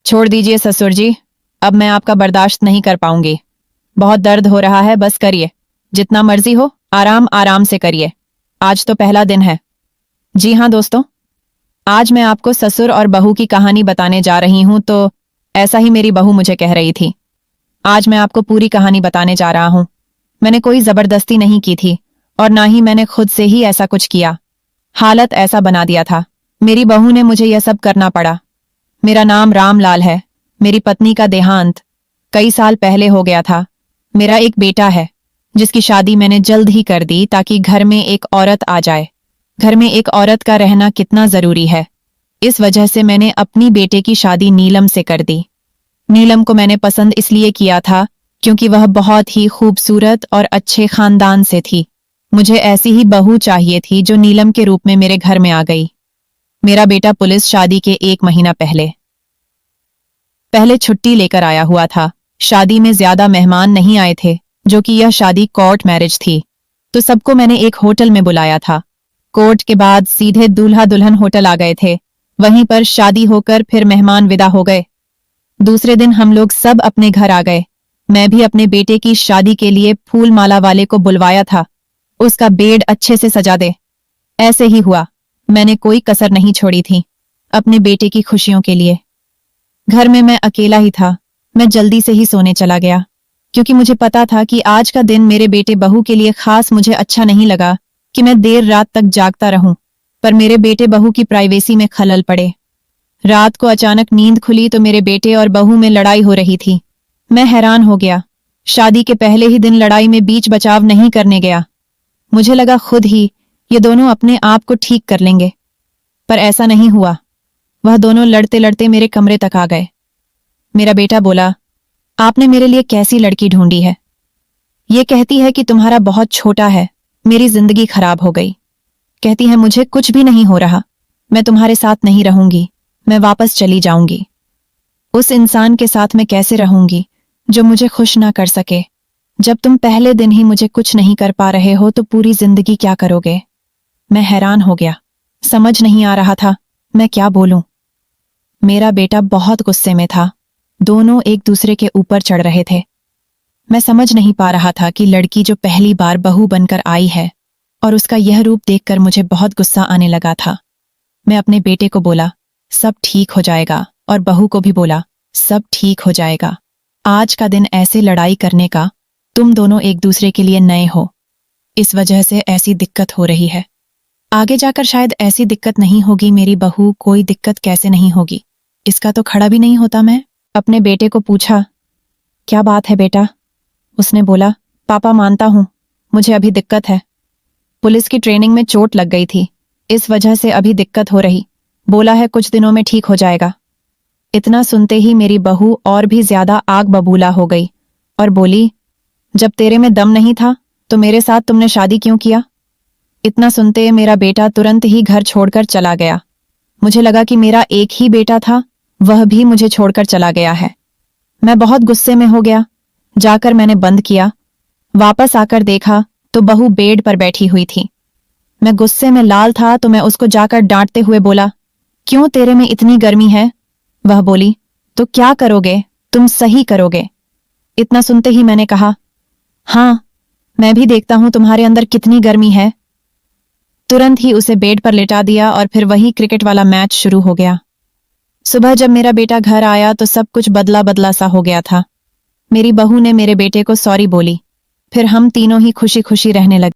छोड़ दीजिए ससुर जी, अब मैं आपका बर्दाश्त नहीं कर पाऊंगी। बहुत दर्द हो रहा है, बस करिए। जितना मर्जी हो, आराम आराम से करिए। आज तो पहला दिन है। जी हाँ दोस्तों, आज मैं आपको ससुर और बहू की कहानी बताने जा रही हूं। तो ऐसा ही मेरी बहू मुझे कह रही थी। आज मैं आपको पूरी कहानी बताने जा रहा हूं। मैंने कोई जबरदस्ती नहीं की थी और ना ही मैंने खुद से ही ऐसा कुछ किया। हालत ऐसा बना दिया था, मेरी बहू ने मुझे यह सब करना पड़ा। मेरा नाम रामलाल है। मेरी पत्नी का देहांत कई साल पहले हो गया था। मेरा एक बेटा है जिसकी शादी मैंने जल्द ही कर दी ताकि घर में एक औरत आ जाए। घर में एक औरत का रहना कितना जरूरी है, इस वजह से मैंने अपनी बेटे की शादी नीलम से कर दी। नीलम को मैंने पसंद इसलिए किया था क्योंकि वह बहुत ही खूबसूरत और अच्छे खानदान से थी। मुझे ऐसी ही बहू चाहिए थी जो नीलम के रूप में मेरे घर में आ गई। मेरा बेटा पुलिस शादी के 1 महीना पहले छुट्टी लेकर आया हुआ था। शादी में ज्यादा मेहमान नहीं आए थे, जो कि यह शादी कोर्ट मैरिज थी। तो सबको मैंने एक होटल में बुलाया था। कोर्ट के बाद सीधे दूल्हा दुल्हन होटल आ गए थे। वहीं पर शादी होकर फिर मेहमान विदा हो गए। दूसरे दिन हम लोग सब अपने घर आ गए। मैं भी अपने बेटे की शादी के लिए फूल माला वाले को बुलवाया था। उसका बेड अच्छे से सजा दे। ऐसे ही हुआ, मैंने कोई कसर नहीं छोड़ी थी अपने बेटे की खुशियों के लिए। घर में मैं अकेला ही था। मैं जल्दी से ही सोने चला गया क्योंकि मुझे पता था कि आज का दिन मेरे बेटे बहू के लिए खास। मुझे अच्छा नहीं लगा कि मैं देर रात तक जागता रहूं, पर मेरे बेटे बहू की प्राइवेसी में खलल पड़े। रात को अचानक नींद खुली तो मेरे बेटे और बहू में लड़ाई हो रही थी। मैं हैरान हो गया। शादी के पहले ही दिन लड़ाई में बीच बचाव नहीं करने गया। मुझे लगा खुद ही ये दोनों अपने आप को ठीक कर लेंगे, पर ऐसा नहीं हुआ। वह दोनों लड़ते लड़ते मेरे कमरे तक आ गए। मेरा बेटा बोला, आपने मेरे लिए कैसी लड़की ढूंढी है? ये कहती है कि तुम्हारा बहुत छोटा है। मेरी जिंदगी खराब हो गई। कहती है मुझे कुछ भी नहीं हो रहा, मैं तुम्हारे साथ नहीं रहूंगी, मैं वापस चली जाऊंगी। उस इंसान के साथ मैं कैसे रहूंगी जो मुझे खुश ना कर सके? जब तुम पहले दिन ही मुझे कुछ नहीं कर पा रहे हो तो पूरी जिंदगी क्या करोगे? मैं हैरान हो गया। समझ नहीं आ रहा था मैं क्या बोलूं। मेरा बेटा बहुत गुस्से में था। दोनों एक दूसरे के ऊपर चढ़ रहे थे। मैं समझ नहीं पा रहा था कि लड़की जो पहली बार बहू बनकर आई है, और उसका यह रूप देखकर मुझे बहुत गुस्सा आने लगा था। मैं अपने बेटे को बोला, सब ठीक हो जाएगा, और बहू को भी बोला, सब ठीक हो जाएगा। आज का दिन ऐसे लड़ाई करने का, तुम दोनों एक दूसरे के लिए नए हो, इस वजह से ऐसी दिक्कत हो रही है। आगे जाकर शायद ऐसी दिक्कत नहीं होगी। मेरी बहू कोई दिक्कत कैसे नहीं होगी, इसका तो खड़ा भी नहीं होता। मैं अपने बेटे को पूछा, क्या बात है बेटा? उसने बोला, पापा मानता हूं मुझे अभी दिक्कत है। पुलिस की ट्रेनिंग में चोट लग गई थी, इस वजह से अभी दिक्कत हो रही। बोला है कुछ दिनों में ठीक हो जाएगा। इतना सुनते ही मेरी बहू और भी ज्यादा आग बबूला हो गई और बोली, जब तेरे में दम नहीं था तो मेरे साथ तुमने शादी क्यों किया? इतना सुनते मेरा बेटा तुरंत ही घर छोड़कर चला गया। मुझे लगा कि मेरा एक ही बेटा था, वह भी मुझे छोड़कर चला गया है। मैं बहुत गुस्से में हो गया। जाकर मैंने बंद किया। वापस आकर देखा तो बहू बेड पर बैठी हुई थी। मैं गुस्से में लाल था तो मैं उसको जाकर डांटते हुए बोला, क्यों तेरे में इतनी गर्मी है? वह बोली, तो क्या करोगे, तुम सही करोगे। इतना सुनते ही मैंने कहा, हाँ मैं भी देखता हूं तुम्हारे अंदर कितनी गर्मी है। तुरंत ही उसे बेड पर लेटा दिया और फिर वही क्रिकेट वाला मैच शुरू हो गया। सुबह जब मेरा बेटा घर आया तो सब कुछ बदला बदला सा हो गया था। मेरी बहू ने मेरे बेटे को सॉरी बोली। फिर हम तीनों ही खुशी खुशी रहने लगे।